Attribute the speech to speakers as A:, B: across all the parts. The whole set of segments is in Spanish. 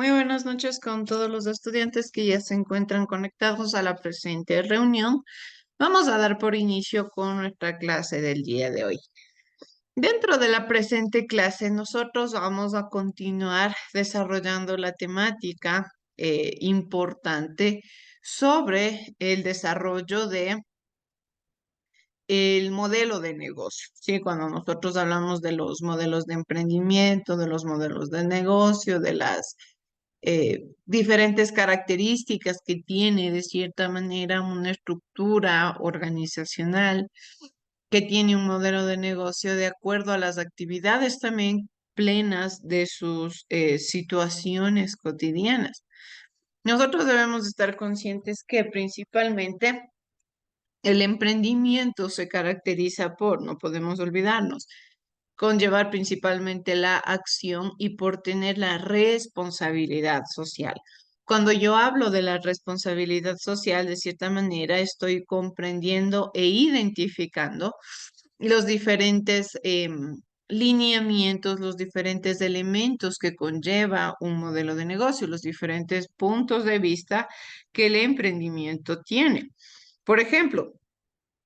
A: Muy buenas noches con todos los estudiantes que ya se encuentran conectados a la presente reunión. Vamos a dar por inicio con nuestra clase del día de hoy. Dentro de la presente clase, nosotros vamos a continuar desarrollando la temática importante sobre el desarrollo de el modelo de negocio, ¿sí? Cuando nosotros hablamos de los modelos de emprendimiento, de los modelos de negocio, de las diferentes características que tiene de cierta manera una estructura organizacional, que tiene un modelo de negocio de acuerdo a las actividades también plenas de sus situaciones cotidianas. Nosotros debemos estar conscientes que principalmente el emprendimiento se caracteriza por, no podemos olvidarnos, conllevar principalmente la acción y por tener la responsabilidad social. Cuando yo hablo de la responsabilidad social, de cierta manera estoy comprendiendo e identificando los diferentes lineamientos, los diferentes elementos que conlleva un modelo de negocio, los diferentes puntos de vista que el emprendimiento tiene. Por ejemplo,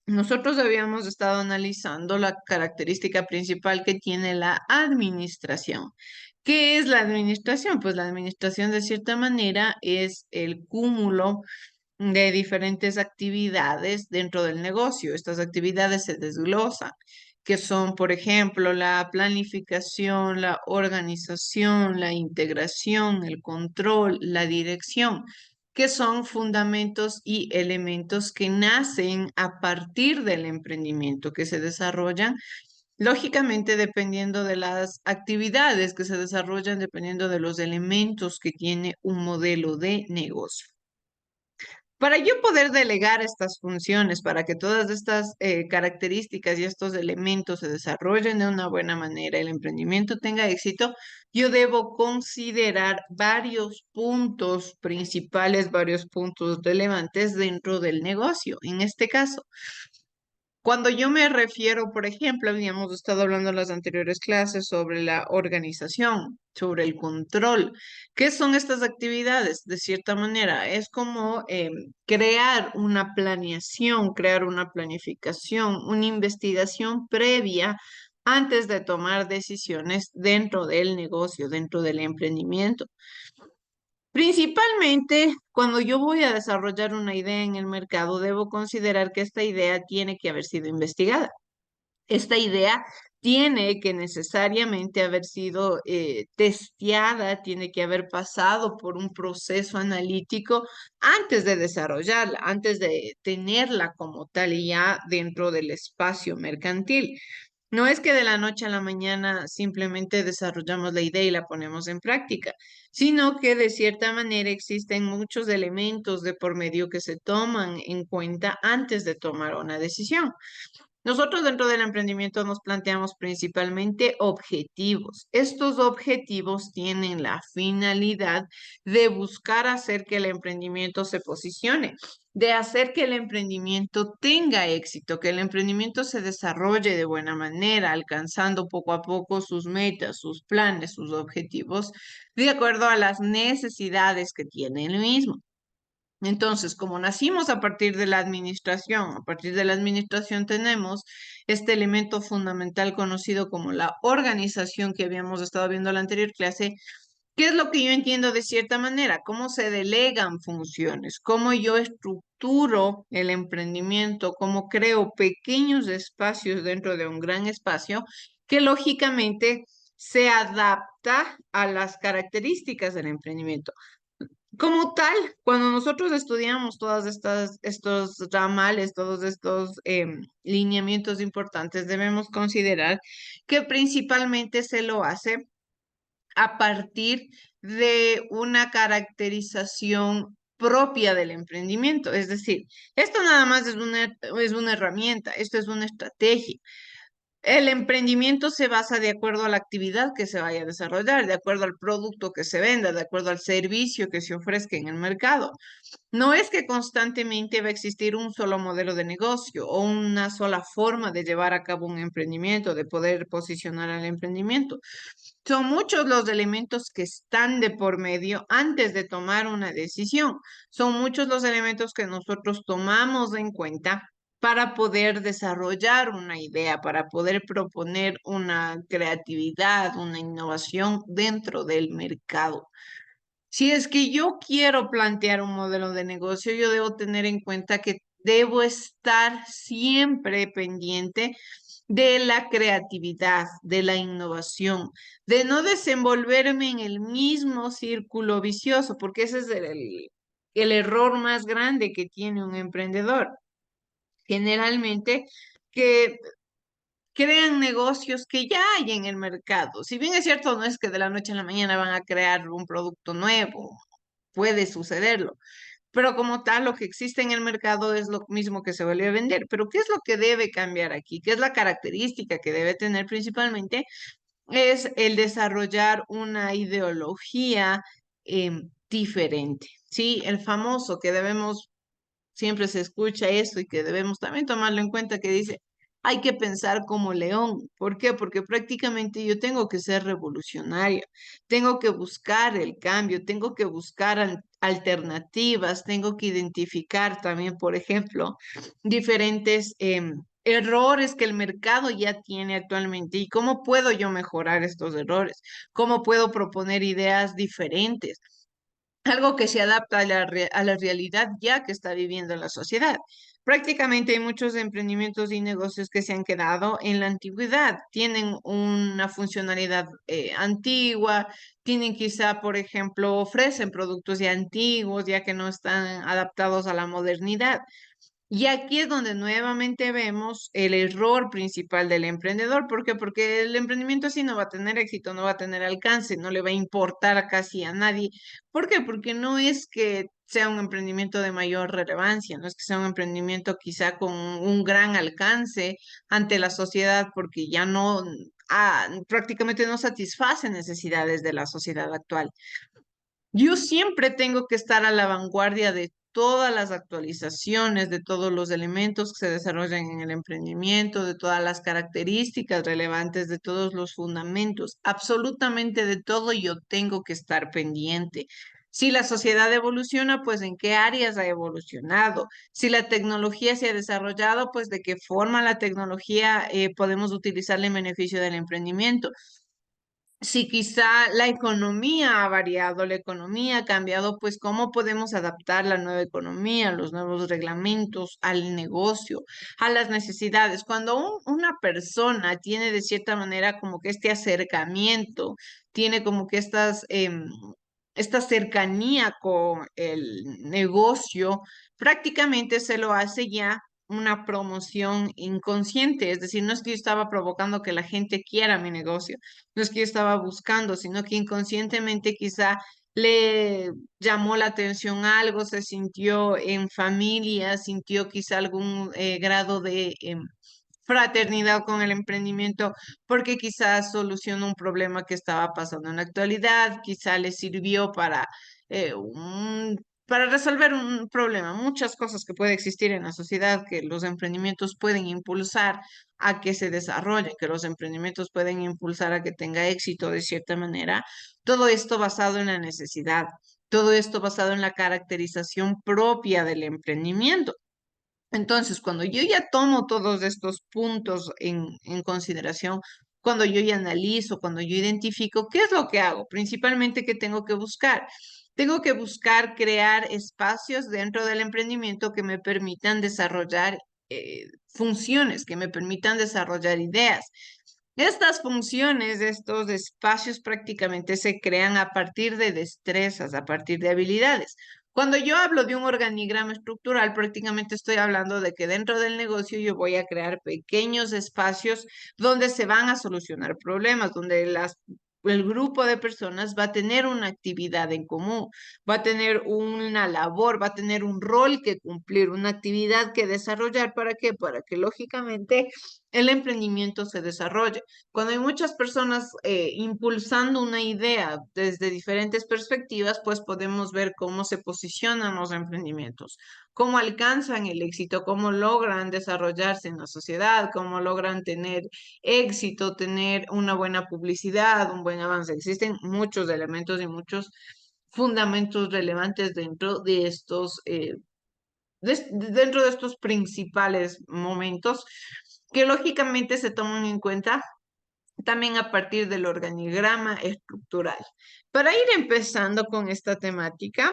A: nosotros habíamos estado analizando la característica principal que tiene la administración. ¿Qué es la administración? Pues la administración de cierta manera es el cúmulo de diferentes actividades dentro del negocio. Estas actividades se desglosan, que son, por ejemplo, la planificación, la organización, la integración, el control, la dirección, que son fundamentos y elementos que nacen a partir del emprendimiento, que se desarrollan lógicamente dependiendo de las actividades que se desarrollan, dependiendo de los elementos que tiene un modelo de negocio. Para yo poder delegar estas funciones, para que todas estas características y estos elementos se desarrollen de una buena manera, el emprendimiento tenga éxito, yo debo considerar varios puntos principales, varios puntos relevantes dentro del negocio. En este caso, cuando yo me refiero, por ejemplo, habíamos estado hablando en las anteriores clases sobre la organización, sobre el control. ¿Qué son estas actividades? De cierta manera, es como crear una planeación, crear una planificación, una investigación previa antes de tomar decisiones dentro del negocio, dentro del emprendimiento. Principalmente, cuando yo voy a desarrollar una idea en el mercado, debo considerar que esta idea tiene que haber sido investigada. Esta idea tiene que necesariamente haber sido testeada, tiene que haber pasado por un proceso analítico antes de desarrollarla, antes de tenerla como tal y ya dentro del espacio mercantil. No es que de la noche a la mañana simplemente desarrollamos la idea y la ponemos en práctica, sino que de cierta manera existen muchos elementos de por medio que se toman en cuenta antes de tomar una decisión. Nosotros dentro del emprendimiento nos planteamos principalmente objetivos. Estos objetivos tienen la finalidad de buscar hacer que el emprendimiento se posicione, de hacer que el emprendimiento tenga éxito, que el emprendimiento se desarrolle de buena manera, alcanzando poco a poco sus metas, sus planes, sus objetivos, de acuerdo a las necesidades que tiene el mismo. Entonces, como nacimos a partir de la administración, a partir de la administración tenemos este elemento fundamental conocido como la organización que habíamos estado viendo en la anterior clase. ¿Qué es lo que yo entiendo de cierta manera? ¿Cómo se delegan funciones? ¿Cómo yo estructuro el emprendimiento? ¿Cómo creo pequeños espacios dentro de un gran espacio que lógicamente se adapta a las características del emprendimiento? Como tal, cuando nosotros estudiamos todas estos ramales, todos estos lineamientos importantes, debemos considerar que principalmente se lo hace a partir de una caracterización propia del emprendimiento. Es decir, esto nada más es una herramienta, esto es una estrategia. El emprendimiento se basa de acuerdo a la actividad que se vaya a desarrollar, de acuerdo al producto que se venda, de acuerdo al servicio que se ofrezca en el mercado. No es que constantemente va a existir un solo modelo de negocio o una sola forma de llevar a cabo un emprendimiento, de poder posicionar al emprendimiento. Son muchos los elementos que están de por medio antes de tomar una decisión. Son muchos los elementos que nosotros tomamos en cuenta para poder desarrollar una idea, para poder proponer una creatividad, una innovación dentro del mercado. Si es que yo quiero plantear un modelo de negocio, yo debo tener en cuenta que debo estar siempre pendiente de la creatividad, de la innovación, de no desenvolverme en el mismo círculo vicioso, porque ese es el error más grande que tiene un emprendedor. Generalmente, que crean negocios que ya hay en el mercado. Si bien es cierto, no es que de la noche a la mañana van a crear un producto nuevo, puede sucederlo, pero como tal, lo que existe en el mercado es lo mismo que se vuelve a vender. Pero ¿qué es lo que debe cambiar aquí? ¿Qué es la característica que debe tener principalmente? Es el desarrollar una ideología diferente, ¿sí? El famoso que debemos, siempre se escucha esto y que debemos también tomarlo en cuenta, que dice, hay que pensar como león. ¿Por qué? Porque prácticamente yo tengo que ser revolucionaria, tengo que buscar el cambio, tengo que buscar alternativas, tengo que identificar también, por ejemplo, diferentes errores que el mercado ya tiene actualmente y cómo puedo yo mejorar estos errores, cómo puedo proponer ideas diferentes, algo que se adapta a la realidad ya que está viviendo la sociedad. Prácticamente hay muchos emprendimientos y negocios que se han quedado en la antigüedad, tienen una funcionalidad antigua, tienen quizá, por ejemplo, ofrecen productos ya antiguos, ya que no están adaptados a la modernidad. Y aquí es donde nuevamente vemos el error principal del emprendedor. ¿Por qué? Porque el emprendimiento así no va a tener éxito, no va a tener alcance, no le va a importar casi a nadie. ¿Por qué? Porque no es que sea un emprendimiento de mayor relevancia, no es que sea un emprendimiento quizá con un gran alcance ante la sociedad, porque ya no, prácticamente no satisface necesidades de la sociedad actual. Yo siempre tengo que estar a la vanguardia de todas las actualizaciones, de todos los elementos que se desarrollan en el emprendimiento, de todas las características relevantes, de todos los fundamentos, absolutamente de todo yo tengo que estar pendiente. Si la sociedad evoluciona, pues en qué áreas ha evolucionado. Si la tecnología se ha desarrollado, pues de qué forma la tecnología podemos utilizarla en beneficio del emprendimiento. Si quizá la economía ha variado, la economía ha cambiado, pues cómo podemos adaptar la nueva economía, los nuevos reglamentos al negocio, a las necesidades. Cuando una persona tiene de cierta manera como que este acercamiento, tiene como que esta cercanía con el negocio, prácticamente se lo hace ya una promoción inconsciente, es decir, no es que yo estaba provocando que la gente quiera mi negocio, no es que yo estaba buscando, sino que inconscientemente quizá le llamó la atención algo, se sintió en familia, sintió quizá algún grado de fraternidad con el emprendimiento, porque quizás solucionó un problema que estaba pasando en la actualidad, quizá le sirvió para resolver un problema, muchas cosas que puede existir en la sociedad que los emprendimientos pueden impulsar a que se desarrolle, que los emprendimientos pueden impulsar a que tenga éxito de cierta manera. Todo esto basado en la necesidad, todo esto basado en la caracterización propia del emprendimiento. Entonces, cuando yo ya tomo todos estos puntos en consideración, cuando yo ya analizo, cuando yo identifico, ¿qué es lo que hago? Principalmente, ¿qué tengo que buscar? Tengo que buscar crear espacios dentro del emprendimiento que me permitan desarrollar funciones, que me permitan desarrollar ideas. Estas funciones, estos espacios prácticamente se crean a partir de destrezas, a partir de habilidades. Cuando yo hablo de un organigrama estructural, prácticamente estoy hablando de que dentro del negocio yo voy a crear pequeños espacios donde se van a solucionar problemas, donde el grupo de personas va a tener una actividad en común, va a tener una labor, va a tener un rol que cumplir, una actividad que desarrollar. ¿Para qué? Para que lógicamente el emprendimiento se desarrolla. Cuando hay muchas personas impulsando una idea desde diferentes perspectivas, pues podemos ver cómo se posicionan los emprendimientos, cómo alcanzan el éxito, cómo logran desarrollarse en la sociedad, cómo logran tener éxito, tener una buena publicidad, un buen avance. Existen muchos elementos y muchos fundamentos relevantes dentro de estos dentro de estos principales momentos que lógicamente se toman en cuenta también a partir del organigrama estructural. Para ir empezando con esta temática,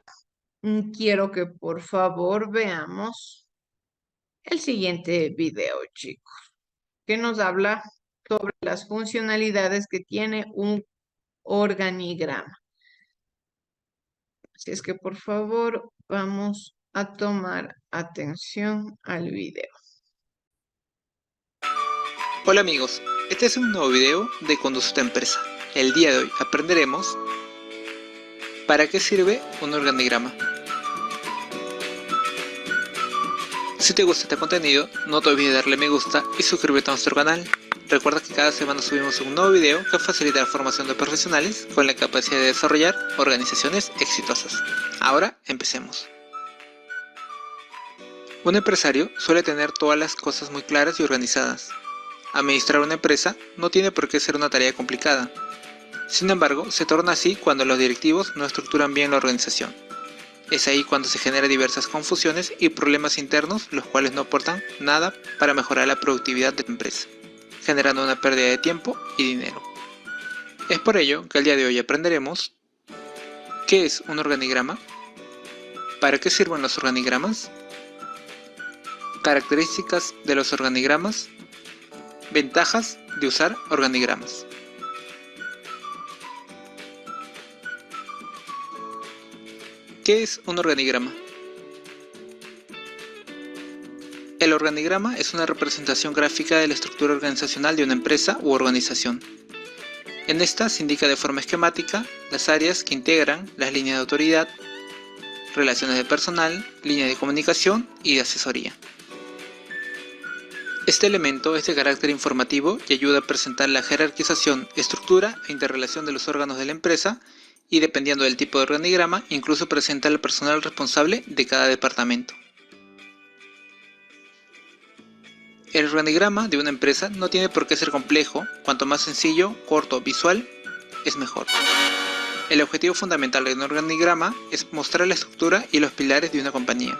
A: quiero que por favor veamos el siguiente video, chicos, que nos habla sobre las funcionalidades que tiene un organigrama. Así es que por favor vamos a tomar atención al video.
B: Hola amigos, este es un nuevo video de Conduce tu empresa. El día de hoy aprenderemos para qué sirve un organigrama. Si te gusta este contenido, no te olvides de darle me gusta y suscribirte a nuestro canal. Recuerda que cada semana subimos un nuevo video que facilita la formación de profesionales con la capacidad de desarrollar organizaciones exitosas. Ahora empecemos. Un empresario suele tener todas las cosas muy claras y organizadas. Administrar una empresa no tiene por qué ser una tarea complicada. Sin embargo, se torna así cuando los directivos no estructuran bien la organización. Es ahí cuando se generan diversas confusiones y problemas internos, los cuales no aportan nada para mejorar la productividad de la empresa, generando una pérdida de tiempo y dinero. Es por ello que el día de hoy aprenderemos qué es un organigrama, para qué sirven los organigramas, características de los organigramas, ventajas de usar organigramas. ¿Qué es un organigrama? El organigrama es una representación gráfica de la estructura organizacional de una empresa u organización. En esta se indica de forma esquemática las áreas que integran las líneas de autoridad, relaciones de personal, líneas de comunicación y de asesoría. Este elemento es de carácter informativo y ayuda a presentar la jerarquización, estructura e interrelación de los órganos de la empresa y dependiendo del tipo de organigrama, incluso presenta el personal responsable de cada departamento. El organigrama de una empresa no tiene por qué ser complejo, cuanto más sencillo, corto, visual, es mejor. El objetivo fundamental de un organigrama es mostrar la estructura y los pilares de una compañía.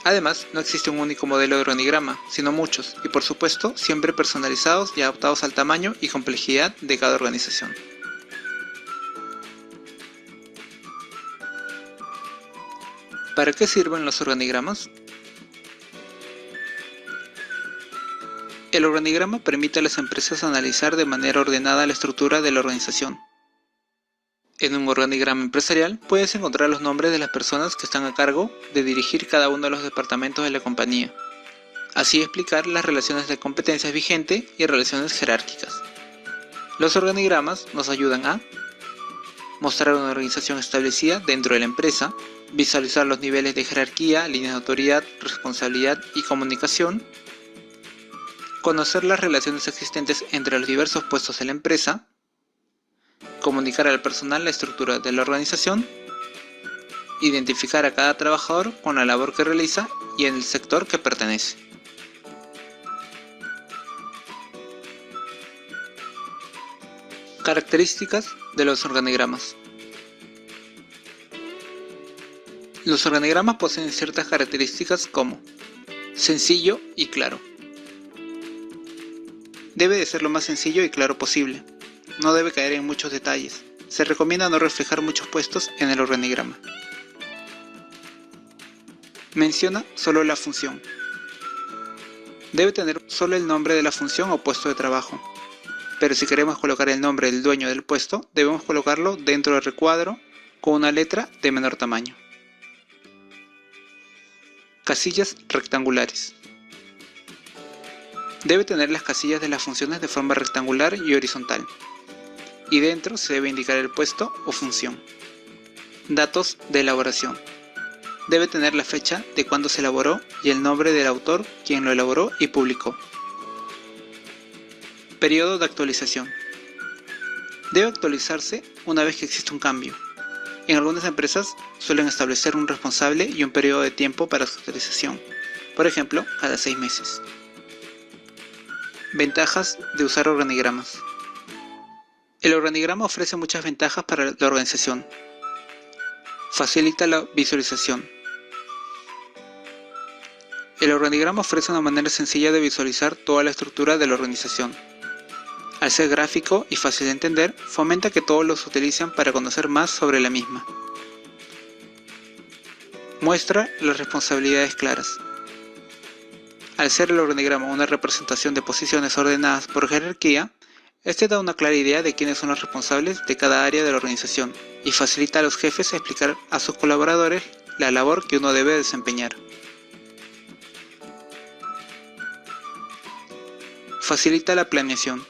B: Además, no existe un único modelo de organigrama, sino muchos, y por supuesto, siempre personalizados y adaptados al tamaño y complejidad de cada organización. ¿Para qué sirven los organigramas? El organigrama permite a las empresas analizar de manera ordenada la estructura de la organización. En un organigrama empresarial puedes encontrar los nombres de las personas que están a cargo de dirigir cada uno de los departamentos de la compañía. Así explicar las relaciones de competencias vigentes y relaciones jerárquicas. Los organigramas nos ayudan a mostrar una organización establecida dentro de la empresa, visualizar los niveles de jerarquía, líneas de autoridad, responsabilidad y comunicación, conocer las relaciones existentes entre los diversos puestos de la empresa, comunicar al personal la estructura de la organización, identificar a cada trabajador con la labor que realiza y en el sector que pertenece. Características de los organigramas. Los organigramas poseen ciertas características como sencillo y claro. Debe de ser lo más sencillo y claro posible. No debe caer en muchos detalles. Se recomienda no reflejar muchos puestos en el organigrama. Menciona solo la función. Debe tener solo el nombre de la función o puesto de trabajo. Pero si queremos colocar el nombre del dueño del puesto, debemos colocarlo dentro del recuadro con una letra de menor tamaño. Casillas rectangulares. Debe tener las casillas de las funciones de forma rectangular y horizontal. Y dentro se debe indicar el puesto o función. Datos de elaboración. Debe tener la fecha de cuando se elaboró y el nombre del autor, quien lo elaboró y publicó. Periodo de actualización. Debe actualizarse una vez que existe un cambio. En algunas empresas suelen establecer un responsable y un periodo de tiempo para su actualización, por ejemplo, cada 6 meses. Ventajas de usar organigramas. El organigrama ofrece muchas ventajas para la organización. Facilita la visualización. El organigrama ofrece una manera sencilla de visualizar toda la estructura de la organización. Al ser gráfico y fácil de entender, fomenta que todos los utilicen para conocer más sobre la misma. Muestra las responsabilidades claras. Al ser el organigrama una representación de posiciones ordenadas por jerarquía, este da una clara idea de quiénes son los responsables de cada área de la organización y facilita a los jefes explicar a sus colaboradores la labor que uno debe desempeñar. Facilita la planeación.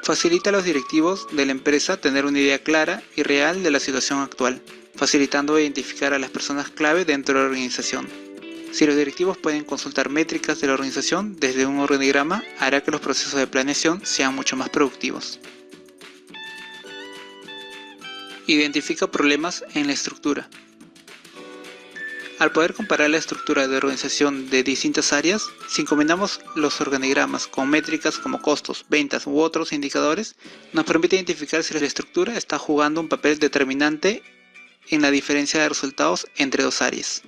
B: Facilita a los directivos de la empresa tener una idea clara y real de la situación actual, facilitando identificar a las personas clave dentro de la organización. Si los directivos pueden consultar métricas de la organización desde un organigrama, hará que los procesos de planeación sean mucho más productivos. Identifica problemas en la estructura. Al poder comparar la estructura de organización de distintas áreas, si combinamos los organigramas con métricas como costos, ventas u otros indicadores, nos permite identificar si la estructura está jugando un papel determinante en la diferencia de resultados entre dos áreas.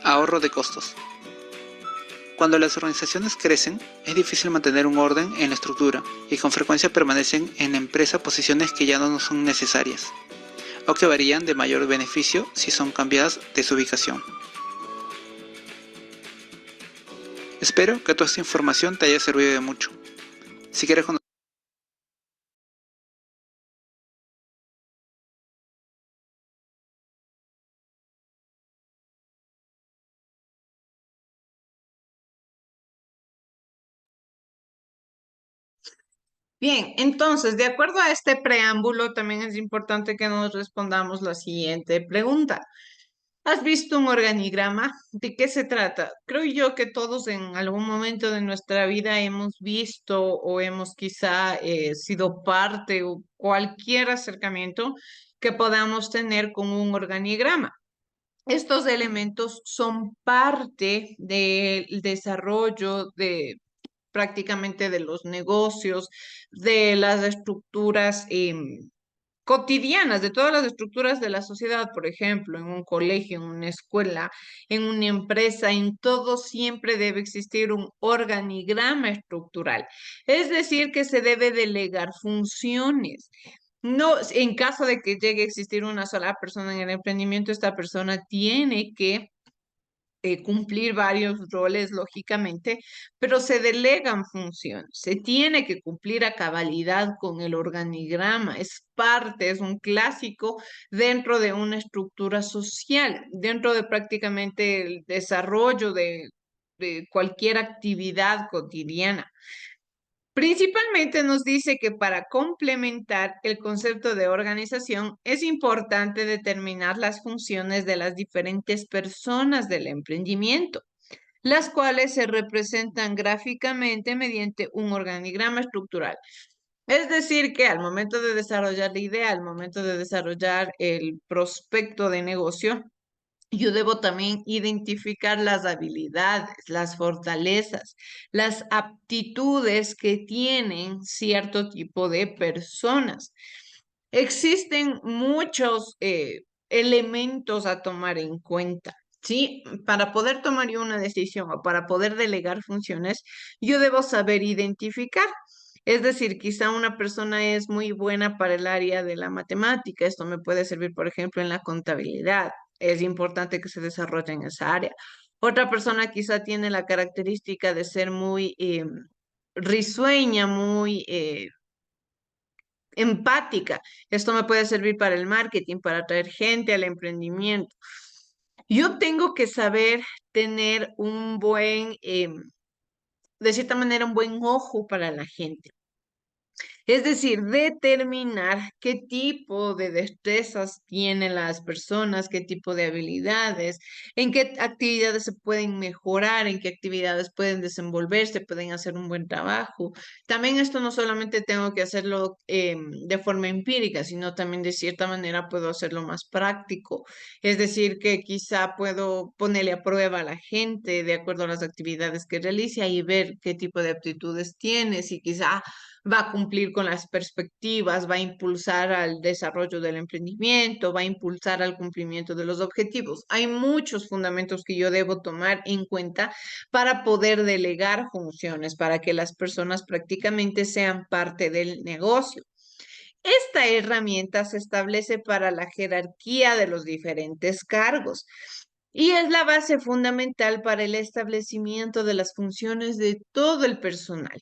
B: Ahorro de costos. Cuando las organizaciones crecen, es difícil mantener un orden en la estructura y con frecuencia permanecen en la empresa posiciones que ya no son necesarias, o que varían de mayor beneficio si son cambiadas de su ubicación. Espero que toda esta información te haya servido de mucho. Si quieres conocer
A: Bien, entonces, de acuerdo a este preámbulo, también es importante que nos respondamos la siguiente pregunta. ¿Has visto un organigrama? ¿De qué se trata? Creo yo que todos en algún momento de nuestra vida hemos visto o hemos quizá sido parte o cualquier acercamiento que podamos tener con un organigrama. Estos elementos son parte del desarrollo de prácticamente de los negocios, de las estructuras cotidianas, de todas las estructuras de la sociedad, por ejemplo, en un colegio, en una escuela, en una empresa, en todo siempre debe existir un organigrama estructural. Es decir, que se debe delegar funciones. No, en caso de que llegue a existir una sola persona en el emprendimiento, esta persona tiene que cumplir varios roles, lógicamente, pero se delegan funciones, se tiene que cumplir a cabalidad con el organigrama, es parte, es un clásico dentro de una estructura social, dentro de prácticamente el desarrollo de cualquier actividad cotidiana. Principalmente nos dice que para complementar el concepto de organización es importante determinar las funciones de las diferentes personas del emprendimiento, las cuales se representan gráficamente mediante un organigrama estructural. Es decir, que al momento de desarrollar la idea, al momento de desarrollar el prospecto de negocio, yo debo también identificar las habilidades, las fortalezas, las aptitudes que tienen cierto tipo de personas. Existen muchos elementos a tomar en cuenta. ¿Sí? Para poder tomar yo una decisión o para poder delegar funciones, yo debo saber identificar. Es decir, quizá una persona es muy buena para el área de la matemática. Esto me puede servir, por ejemplo, en la contabilidad. Es importante que se desarrolle en esa área. Otra persona quizá tiene la característica de ser muy risueña, muy empática. Esto me puede servir para el marketing, para atraer gente al emprendimiento. Yo tengo que saber tener un buen, de cierta manera, un buen ojo para la gente. Es decir, determinar qué tipo de destrezas tienen las personas, qué tipo de habilidades, en qué actividades se pueden mejorar, en qué actividades pueden desenvolverse, pueden hacer un buen trabajo. También esto no solamente tengo que hacerlo de forma empírica, sino también de cierta manera puedo hacerlo más práctico. Es decir, que quizá puedo ponerle a prueba a la gente de acuerdo a las actividades que realice y ver qué tipo de aptitudes tiene, si quizá va a cumplir con las perspectivas, va a impulsar al desarrollo del emprendimiento, va a impulsar al cumplimiento de los objetivos. Hay muchos fundamentos que yo debo tomar en cuenta para poder delegar funciones, para que las personas prácticamente sean parte del negocio. Esta herramienta se establece para la jerarquía de los diferentes cargos y es la base fundamental para el establecimiento de las funciones de todo el personal.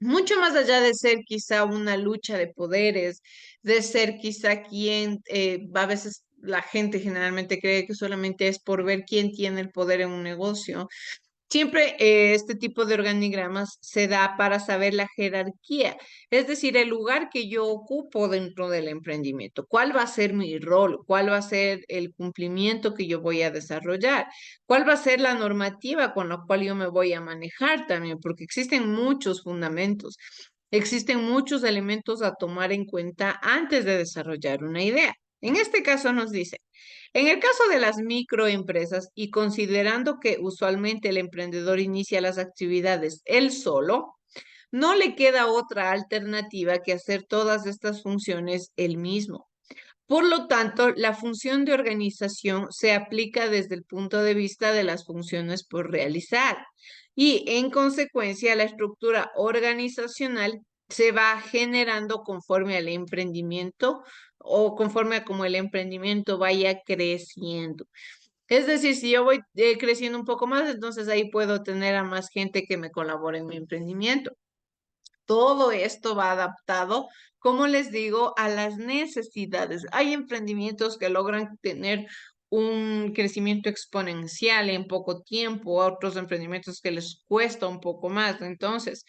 A: Mucho más allá de ser quizá una lucha de poderes, de ser quizá quien, a veces la gente generalmente cree que solamente es por ver quién tiene el poder en un negocio. Siempre este tipo de organigramas se da para saber la jerarquía, es decir, el lugar que yo ocupo dentro del emprendimiento, cuál va a ser mi rol, cuál va a ser el cumplimiento que yo voy a desarrollar, cuál va a ser la normativa con la cual yo me voy a manejar también, porque existen muchos fundamentos, existen muchos elementos a tomar en cuenta antes de desarrollar una idea. En este caso nos dice, en el caso de las microempresas y considerando que usualmente el emprendedor inicia las actividades él solo, no le queda otra alternativa que hacer todas estas funciones él mismo. Por lo tanto, la función de organización se aplica desde el punto de vista de las funciones por realizar y en consecuencia la estructura organizacional se va generando conforme al emprendimiento o conforme a como el emprendimiento vaya creciendo. Es decir, si yo voy creciendo un poco más, entonces ahí puedo tener a más gente que me colabore en mi emprendimiento. Todo esto va adaptado, como les digo, a las necesidades. Hay emprendimientos que logran tener un crecimiento exponencial en poco tiempo, otros emprendimientos que les cuesta un poco más. Entonces,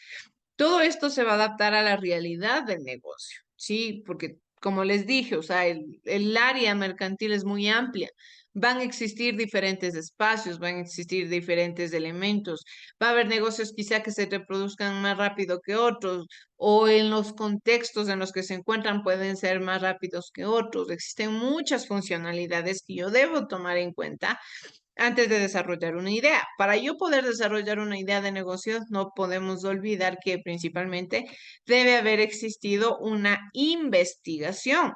A: todo esto se va a adaptar a la realidad del negocio, ¿sí? Porque, como les dije, o sea, el área mercantil es muy amplia. Van a existir diferentes espacios, van a existir diferentes elementos. Va a haber negocios quizá que se reproduzcan más rápido que otros o en los contextos en los que se encuentran pueden ser más rápidos que otros. Existen muchas funcionalidades que yo debo tomar en cuenta antes de desarrollar una idea. Para yo poder desarrollar una idea de negocio, no podemos olvidar que principalmente debe haber existido una investigación.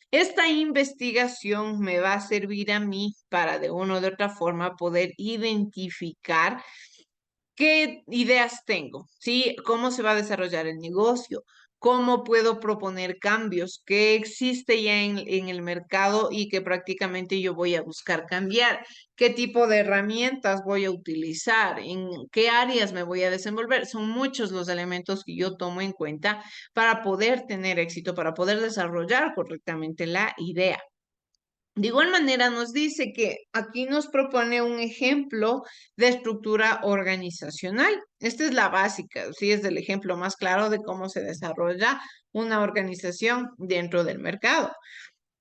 A: Esta investigación me va a servir a mí para de una u de otra forma poder identificar qué ideas tengo, ¿sí? ¿Cómo se va a desarrollar el negocio? ¿Cómo puedo proponer cambios? ¿Qué existe ya en el mercado y que prácticamente yo voy a buscar cambiar? ¿Qué tipo de herramientas voy a utilizar? ¿En qué áreas me voy a desenvolver? Son muchos los elementos que yo tomo en cuenta para poder tener éxito, para poder desarrollar correctamente la idea. De igual manera, nos dice que aquí nos propone un ejemplo de estructura organizacional. Esta es la básica, sí, es el ejemplo más claro de cómo se desarrolla una organización dentro del mercado.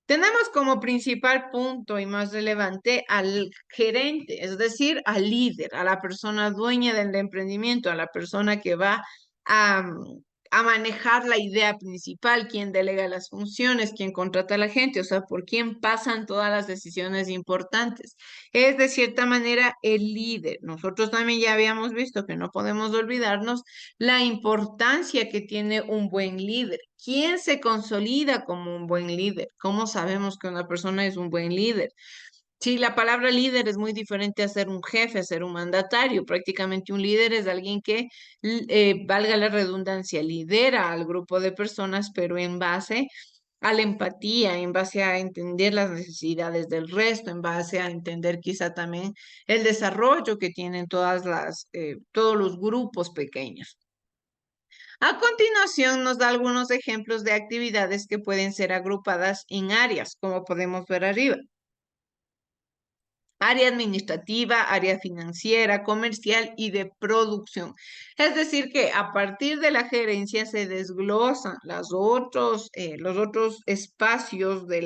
A: Tenemos como principal punto y más relevante al gerente, es decir, al líder, a la persona dueña del emprendimiento, a la persona que va a, a manejar la idea principal, quien delega las funciones, quien contrata a la gente, o sea, por quién pasan todas las decisiones importantes. Es de cierta manera el líder. Nosotros también ya habíamos visto que no podemos olvidarnos la importancia que tiene un buen líder. ¿Quién se consolida como un buen líder? ¿Cómo sabemos que una persona es un buen líder? Sí, la palabra líder es muy diferente a ser un jefe, a ser un mandatario. Prácticamente un líder es alguien que, valga la redundancia, lidera al grupo de personas, pero en base a la empatía, en base a entender las necesidades del resto, en base a entender quizá también el desarrollo que tienen todos los grupos pequeños. A continuación, nos da algunos ejemplos de actividades que pueden ser agrupadas en áreas, como podemos ver arriba. área administrativa, área financiera, comercial y de producción. Es decir, que a partir de la gerencia se desglosan los otros espacios de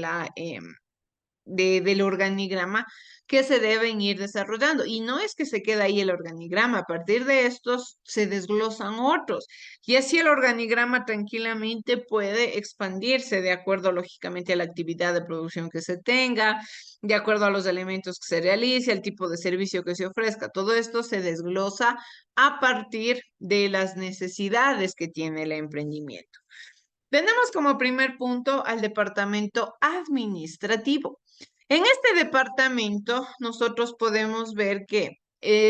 A: del organigrama que se deben ir desarrollando. Y no es que se quede ahí el organigrama, a partir de estos se desglosan otros. Y así el organigrama tranquilamente puede expandirse de acuerdo, lógicamente, a la actividad de producción que se tenga, de acuerdo a los elementos que se realice, al tipo de servicio que se ofrezca. Todo esto se desglosa a partir de las necesidades que tiene el emprendimiento. Tenemos como primer punto al departamento administrativo. En este departamento, nosotros podemos ver que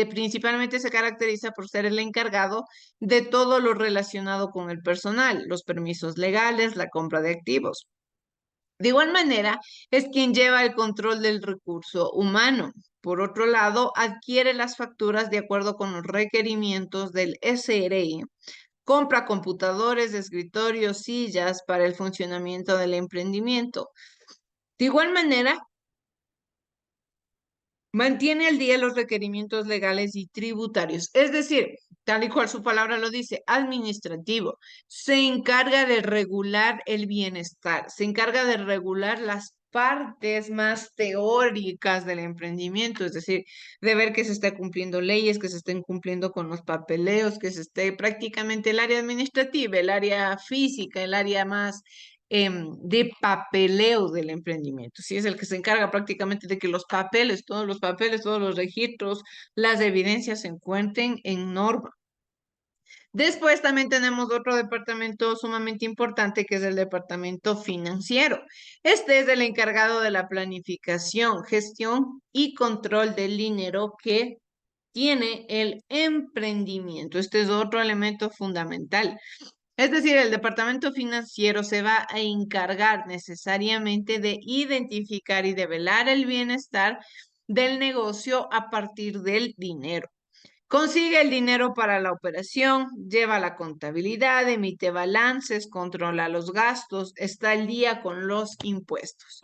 A: principalmente se caracteriza por ser el encargado de todo lo relacionado con el personal, los permisos legales, la compra de activos. De igual manera, es quien lleva el control del recurso humano. Por otro lado, adquiere las facturas de acuerdo con los requerimientos del SRE, compra computadores, escritorios, sillas para el funcionamiento del emprendimiento. De igual manera, mantiene al día los requerimientos legales y tributarios, es decir, tal y cual su palabra lo dice, administrativo. Se encarga de regular el bienestar, se encarga de regular las partes más teóricas del emprendimiento, es decir, de ver que se esté cumpliendo leyes, que se estén cumpliendo con los papeleos, que se esté prácticamente el área administrativa, el área física, el área más de papeleo del emprendimiento. Sí, es el que se encarga prácticamente de que los papeles, todos los registros, las evidencias se encuentren en norma. Después también tenemos otro departamento sumamente importante que es el departamento financiero. Este es el encargado de la planificación, gestión y control del dinero que tiene el emprendimiento. Este es otro elemento fundamental. Es decir, el departamento financiero se va a encargar necesariamente de identificar y de velar el bienestar del negocio a partir del dinero. Consigue el dinero para la operación, lleva la contabilidad, emite balances, controla los gastos, está al día con los impuestos.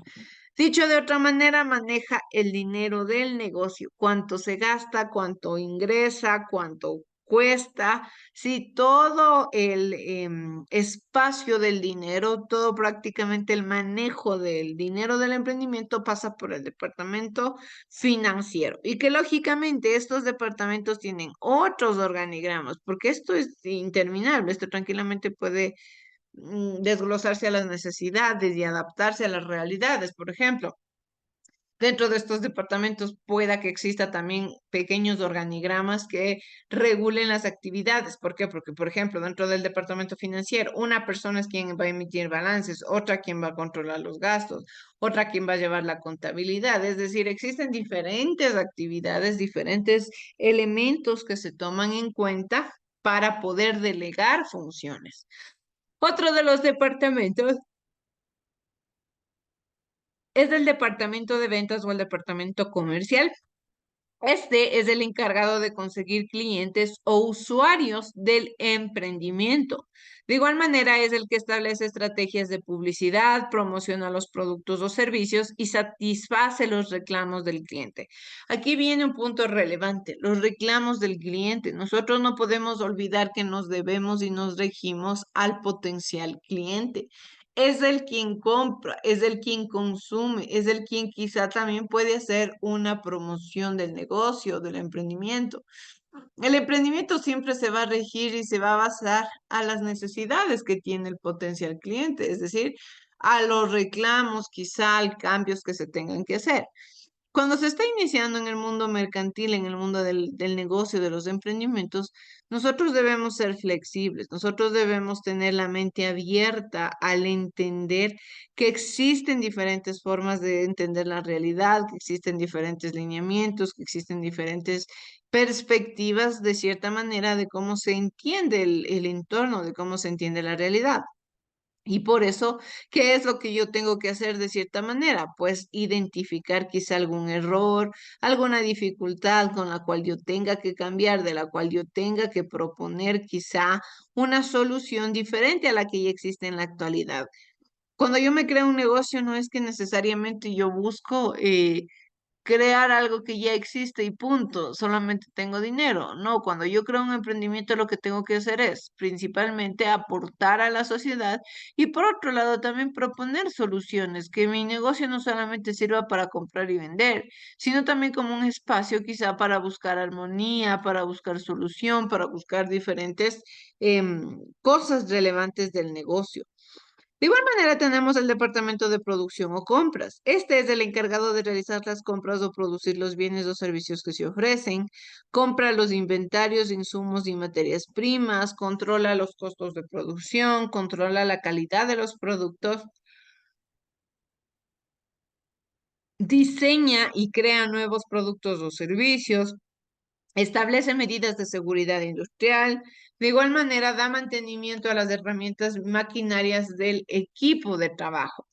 A: Dicho de otra manera, maneja el dinero del negocio, cuánto se gasta, cuánto ingresa, cuánto cuesta, si todo el espacio del dinero, todo prácticamente el manejo del dinero del emprendimiento pasa por el departamento financiero y que lógicamente estos departamentos tienen otros organigramas, porque esto es interminable, esto tranquilamente puede desglosarse a las necesidades y adaptarse a las realidades. Por ejemplo, dentro de estos departamentos pueda que exista también pequeños organigramas que regulen las actividades. ¿Por qué? Porque, por ejemplo, dentro del departamento financiero, una persona es quien va a emitir balances, otra quien va a controlar los gastos, otra quien va a llevar la contabilidad. Es decir, existen diferentes actividades, diferentes elementos que se toman en cuenta para poder delegar funciones. Otro de los departamentos es el departamento de ventas o el departamento comercial. Este es el encargado de conseguir clientes o usuarios del emprendimiento. De igual manera, es el que establece estrategias de publicidad, promociona los productos o servicios y satisface los reclamos del cliente. Aquí viene un punto relevante, los reclamos del cliente. Nosotros no podemos olvidar que nos debemos y nos regimos al potencial cliente. Es el quien compra, es el quien consume, es el quien quizá también puede hacer una promoción del negocio, del emprendimiento. El emprendimiento siempre se va a regir y se va a basar a las necesidades que tiene el potencial cliente, es decir, a los reclamos, quizá a cambios que se tengan que hacer. Cuando se está iniciando en el mundo mercantil, en el mundo del negocio, de los emprendimientos, nosotros debemos ser flexibles, nosotros debemos tener la mente abierta al entender que existen diferentes formas de entender la realidad, que existen diferentes lineamientos, que existen diferentes perspectivas de cierta manera de cómo se entiende el entorno, de cómo se entiende la realidad. Y por eso, ¿qué es lo que yo tengo que hacer de cierta manera? Pues identificar quizá algún error, alguna dificultad con la cual yo tenga que cambiar, de la cual yo tenga que proponer quizá una solución diferente a la que ya existe en la actualidad. Cuando yo me creo un negocio, no es que necesariamente yo busco crear algo que ya existe y punto, solamente tengo dinero. No, cuando yo creo un emprendimiento lo que tengo que hacer es principalmente aportar a la sociedad y por otro lado también proponer soluciones, que mi negocio no solamente sirva para comprar y vender, sino también como un espacio quizá para buscar armonía, para buscar solución, para buscar diferentes cosas relevantes del negocio. De igual manera tenemos el departamento de producción o compras. Este es el encargado de realizar las compras o producir los bienes o servicios que se ofrecen, compra los inventarios, insumos y materias primas, controla los costos de producción, controla la calidad de los productos, diseña y crea nuevos productos o servicios, establece medidas de seguridad industrial. De igual manera, da mantenimiento a las herramientas maquinarias del equipo de trabajo.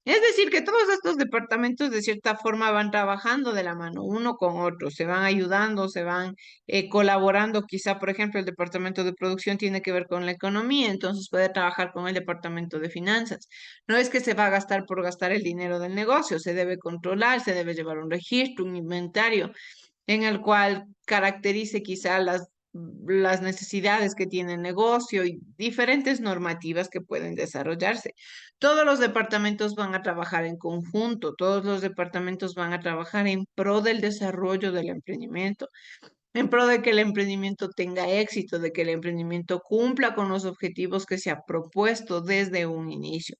A: Es decir, que todos estos departamentos de cierta forma van trabajando de la mano uno con otro, se van ayudando, se van colaborando. Quizá, por ejemplo, el departamento de producción tiene que ver con la economía, entonces puede trabajar con el departamento de finanzas. No es que se va a gastar por gastar el dinero del negocio, se debe controlar, se debe llevar un registro, un inventario en el cual caracterice quizá las necesidades que tiene el negocio y diferentes normativas que pueden desarrollarse. Todos los departamentos van a trabajar en conjunto, todos los departamentos van a trabajar en pro del desarrollo del emprendimiento, en pro de que el emprendimiento tenga éxito, de que el emprendimiento cumpla con los objetivos que se ha propuesto desde un inicio.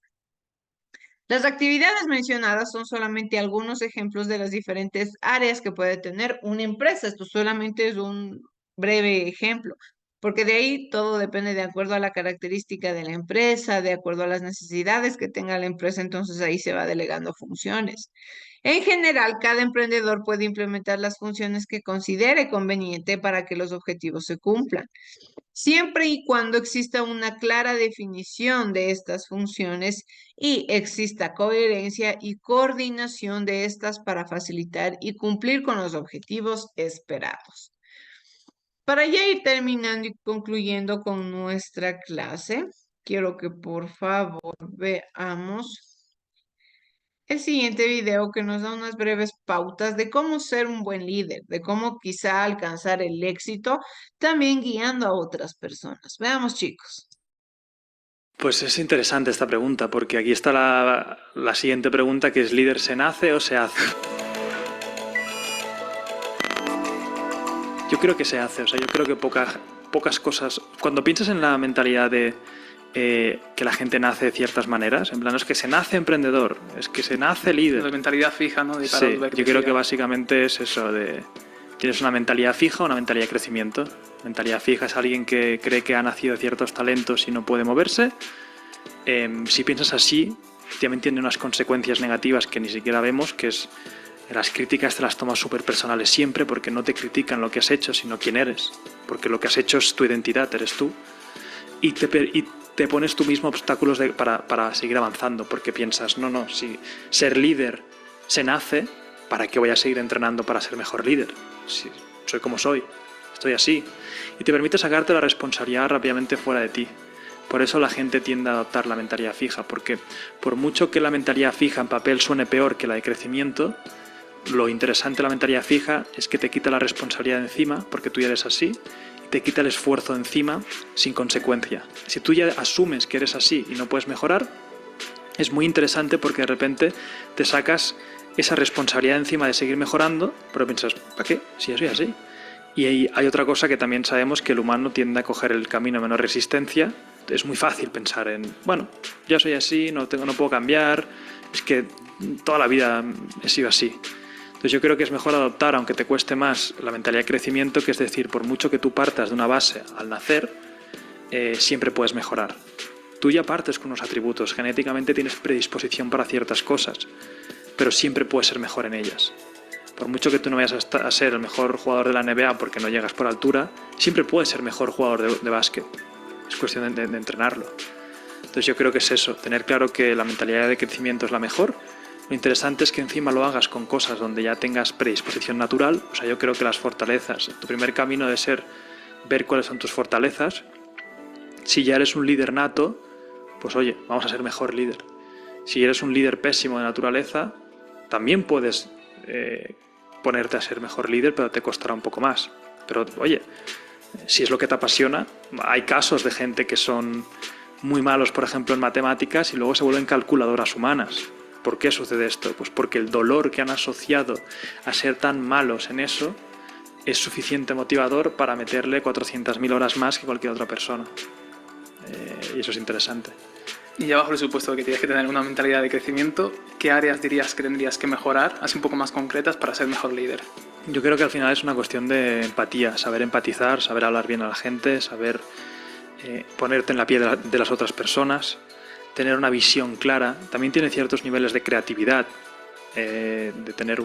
A: Las actividades mencionadas son solamente algunos ejemplos de las diferentes áreas que puede tener una empresa. Esto solamente es un breve ejemplo, porque de ahí todo depende de acuerdo a la característica de la empresa, de acuerdo a las necesidades que tenga la empresa, entonces ahí se va delegando funciones. En general, cada emprendedor puede implementar las funciones que considere conveniente para que los objetivos se cumplan, siempre y cuando exista una clara definición de estas funciones y exista coherencia y coordinación de estas para facilitar y cumplir con los objetivos esperados. Para ya ir terminando y concluyendo con nuestra clase, quiero que por favor veamos el siguiente video, que nos da unas breves pautas de cómo ser un buen líder, de cómo quizá alcanzar el éxito, también guiando a otras personas. Veamos, chicos.
C: Pues es interesante esta pregunta, porque aquí está la siguiente pregunta, que es: ¿líder se nace o se hace? Yo creo que se hace, o sea, yo creo que pocas cosas... Cuando piensas en la mentalidad de que la gente nace de ciertas maneras, en plan, no es que se nace emprendedor, es que se nace líder.
B: La mentalidad fija, ¿no?
C: Sí, yo creo que básicamente es eso de... Tienes una mentalidad fija o una mentalidad de crecimiento. Mentalidad fija es alguien que cree que ha nacido de ciertos talentos y no puede moverse. Si piensas así, también tiene unas consecuencias negativas que ni siquiera vemos, que es las críticas te las tomas súper personales siempre, porque no te critican lo que has hecho, sino quién eres. Porque lo que has hecho es tu identidad, eres tú. Y te pones tú mismo obstáculos para seguir avanzando, porque piensas, no, si ser líder se nace, ¿para qué voy a seguir entrenando para ser mejor líder? Si soy como soy, estoy así. Y te permite sacarte la responsabilidad rápidamente fuera de ti. Por eso la gente tiende a adoptar la mentalidad fija, porque por mucho que la mentalidad fija en papel suene peor que la de crecimiento, lo interesante de la mentalidad fija es que te quita la responsabilidad de encima, porque tú ya eres así, y te quita el esfuerzo encima sin consecuencia. Si tú ya asumes que eres así y no puedes mejorar, es muy interesante, porque de repente te sacas esa responsabilidad encima de seguir mejorando, pero piensas, ¿para qué? Si yo soy así. Y hay otra cosa que también sabemos, que el humano tiende a coger el camino de menor resistencia. Es muy fácil pensar en, bueno, yo soy así, no puedo cambiar, es que toda la vida he sido así. Entonces yo creo que es mejor adoptar, aunque te cueste más, la mentalidad de crecimiento, que es decir, por mucho que tú partas de una base al nacer, siempre puedes mejorar. Tú ya partes con unos atributos, genéticamente tienes predisposición para ciertas cosas, pero siempre puedes ser mejor en ellas. Por mucho que tú no vayas a ser el mejor jugador de la NBA porque no llegas por altura, siempre puedes ser mejor jugador de básquet. Es cuestión de entrenarlo. Entonces yo creo que es eso, tener claro que la mentalidad de crecimiento es la mejor. Lo interesante es que encima lo hagas con cosas donde ya tengas predisposición natural. O sea, yo creo que las fortalezas, tu primer camino debe ser ver cuáles son tus fortalezas. Si ya eres un líder nato, pues oye, vamos a ser mejor líder. Si eres un líder pésimo de naturaleza, también puedes ponerte a ser mejor líder, pero te costará un poco más. Pero oye, si es lo que te apasiona, hay casos de gente que son muy malos, por ejemplo, en matemáticas y luego se vuelven calculadoras humanas. ¿Por qué sucede esto? Pues porque el dolor que han asociado a ser tan malos en eso es suficiente motivador para meterle 400.000 horas más que cualquier otra persona. Y eso es interesante.
D: Y ya bajo el supuesto de que tienes que tener una mentalidad de crecimiento, ¿qué áreas dirías que tendrías que mejorar, así un poco más concretas, para ser mejor líder?
C: Yo creo que al final es una cuestión de empatía, saber empatizar, saber hablar bien a la gente, saber ponerte en la piel de las otras personas, tener una visión clara. También tiene ciertos niveles de creatividad, de tener